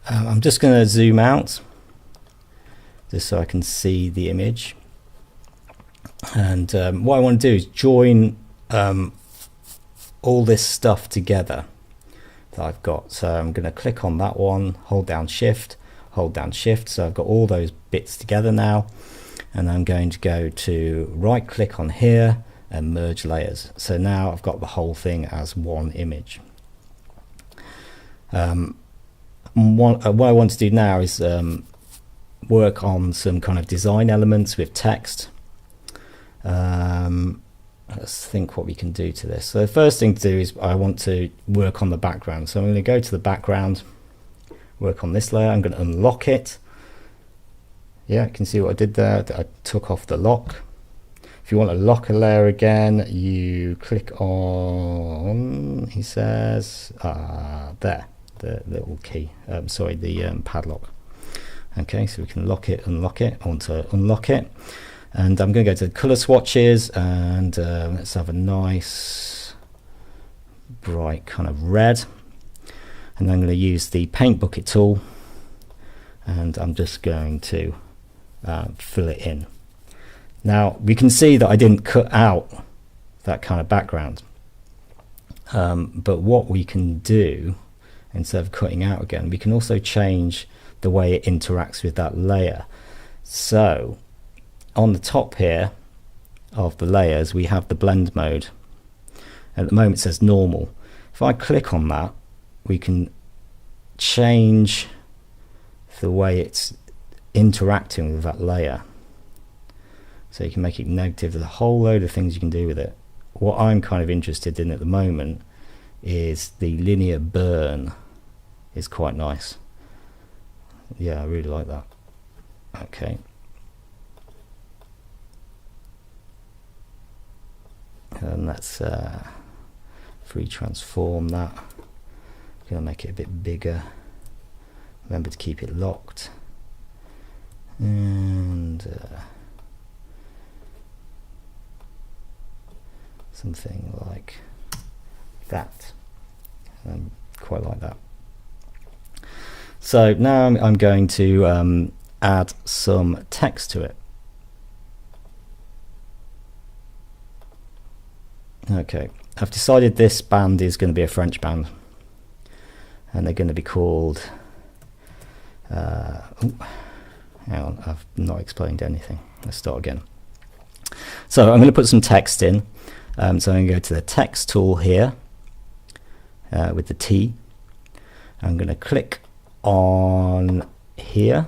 I'm just going to zoom out just so I can see the image. And what I want to do is join all this stuff together that I've got. So I'm going to click on that one, hold down shift, so I've got all those bits together now. And I'm going to go to right click on here and merge layers. So now I've got the whole thing as one image. What I want to do now is work on some kind of design elements with text. Let's think what we can do to this. So the first thing to do is I want to work on the background. So I'm going to go to the background, work on this layer. I'm going to unlock it. Yeah, you can see what I did there. I took off the lock. If you want to lock a layer again, you click on, he says, there, the little key, the padlock. Okay, so we can lock it, unlock it. I want to unlock it. And I'm going to go to the color swatches and let's have a nice bright kind of red. And I'm going to use the paint bucket tool and I'm just going to fill it in. Now we can see that I didn't cut out that kind of background, but what we can do, instead of cutting out again, we can also change the way it interacts with that layer. So on the top here of the layers we have the blend mode. At the moment it says normal. If I click on that, we can change the way it's interacting with that layer. So you can make it negative. There's a whole load of things you can do with it. What I'm kind of interested in at the moment is the linear burn is quite nice. Yeah, I really like that. Okay. And let's free transform that. I'm going to make it a bit bigger. Remember to keep it locked. And something like that. I quite like that. So now I'm going to add some text to it. Okay, I've decided this band is going to be a French band and they're going to be called hang on, I've not explained anything. Let's start again. So I'm going to put some text in. So I'm going to go to the text tool here with the T. I'm going to click on here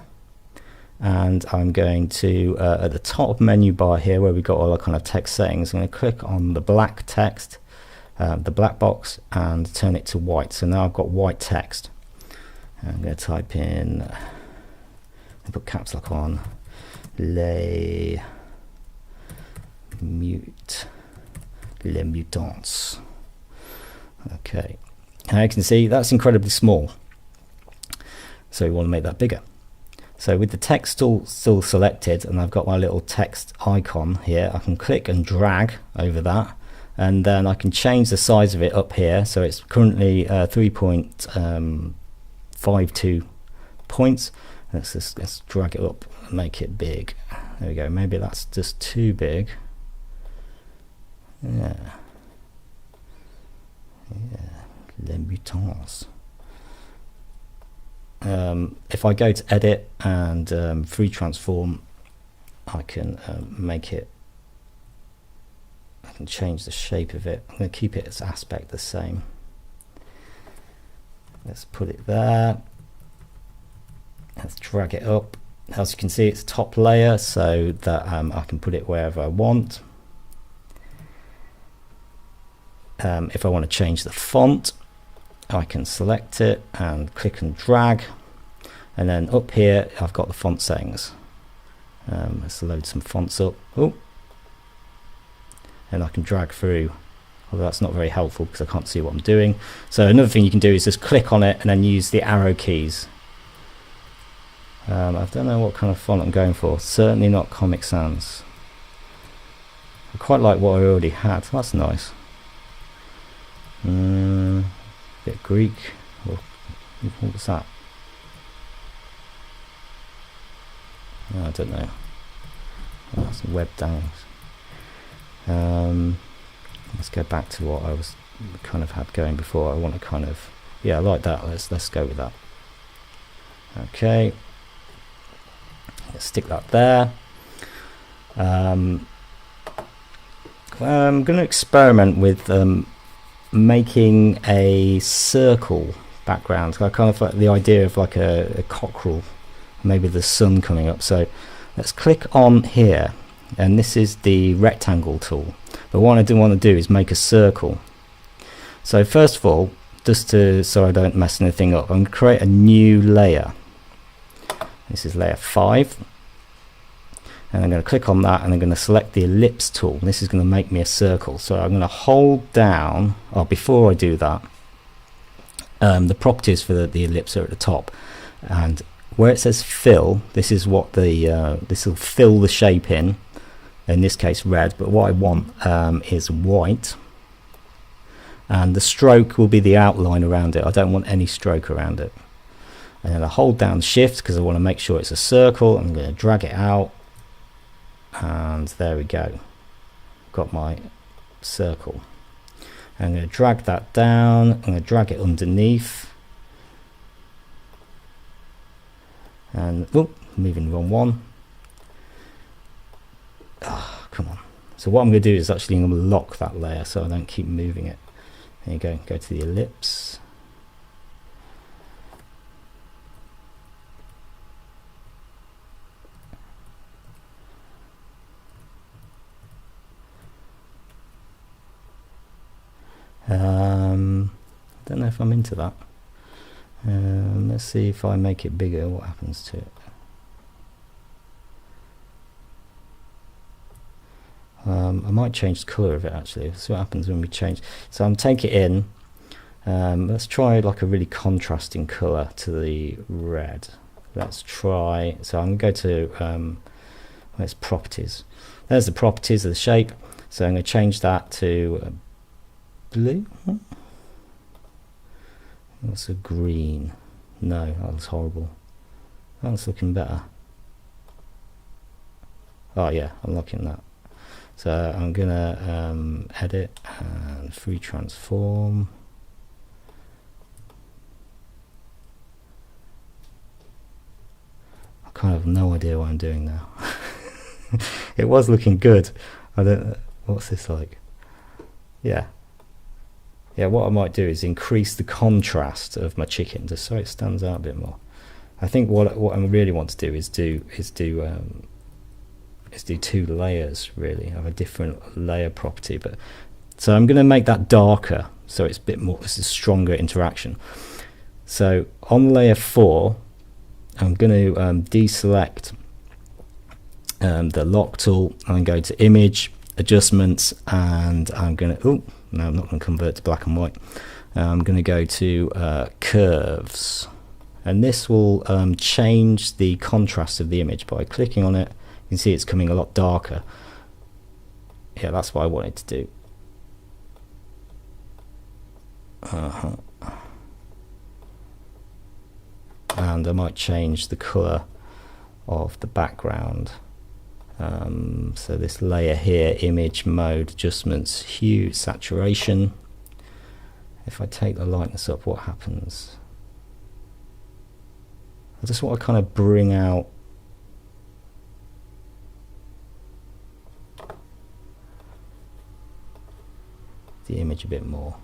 and I'm going to at the top menu bar here where we've got all our kind of text settings, I'm going to click on the black text, the black box, and turn it to white. So now I've got white text. I'm going to type in and put caps lock on les mutants. Okay, and you can see that's incredibly small, so we want to make that bigger. So with the text tool still selected and I've got my little text icon here, I can click and drag over that and then I can change the size of it up here. So it's currently 3.52 points. Let's drag it up and make it big. There we go. Maybe that's just too big. Yeah. Les mutants. If I go to edit and free transform, I can make it, I can change the shape of it. I'm going to keep its aspect the same. Let's put it there. Let's drag it up. As you can see, it's top layer so that I can put it wherever I want. If I want to change the font, I can select it and click and drag, and then up here I've got the font settings. Let's load some fonts up. Oh, and I can drag through, although that's not very helpful because I can't see what I'm doing. So another thing you can do is just click on it and then use the arrow keys. I don't know what kind of font I'm going for. Certainly not Comic Sans. I quite like what I already had. That's nice. Bit Greek. What was that? I don't know. Oh, some web downs. Let's go back to what I was kind of had going before. I want to kind of, yeah, I like that. Let's go with that. Okay, let's stick that there. I'm going to experiment with making a circle background. I kind of like the idea of like a cockerel, maybe the sun coming up. So let's click on here, and this is the rectangle tool. But what I do want to do is make a circle. So first of all, just so I don't mess anything up, I'm going to create a new layer. This is layer 5. And I'm going to click on that, and I'm going to select the ellipse tool. This is going to make me a circle. So I'm going to hold down, or before I do that, the properties for the ellipse are at the top. And where it says fill, this is what this will fill the shape in this case red, but what I want is white. And the stroke will be the outline around it. I don't want any stroke around it. And then I hold down shift because I want to make sure it's a circle. I'm going to drag it out. And there we go. Got my circle. I'm going to drag that down. I'm going to drag it underneath. And oh, moving the wrong one. Oh, come on. So what I'm going to do is actually I'm going to lock that layer so I don't keep moving it. There you go. Go to the ellipse. I don't know if I'm into that. Let's see if I make it bigger, what happens to it. I might change the colour of it actually. See what happens when we change. So I'm taking it in. Let's try like a really contrasting colour to the red. Let's try. So I'm going to go to where's properties. There's the properties of the shape. So I'm going to change that to blue. What's a green? No, that was horrible. That's looking better. Oh yeah, I'm liking that. So I'm gonna edit and free transform. I kind of have no idea what I'm doing now. It was looking good. I don't know. What's this like? Yeah. Yeah, what I might do is increase the contrast of my chicken just so it stands out a bit more. I think what I really want to do is do 2 layers really of a different layer property. But so I'm going to make that darker so it's a bit more, it's a stronger interaction. So on layer 4, I'm going to deselect the lock tool and go to image adjustments, and I'm going to no, I'm not going to convert to black and white. I'm going to go to curves, and this will change the contrast of the image by clicking on it. You can see it's coming a lot darker. Yeah, that's what I wanted to do. And I might change the colour of the background. So this layer here, image mode, adjustments, hue, saturation. If I take the lightness up, what happens? I just want to kind of bring out the image a bit more.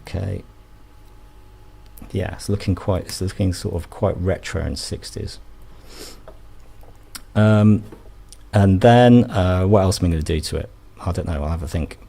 Okay. Yeah, it's looking sort of quite retro in 60s. And then what else am I going to do to it? I don't know, I'll have a think.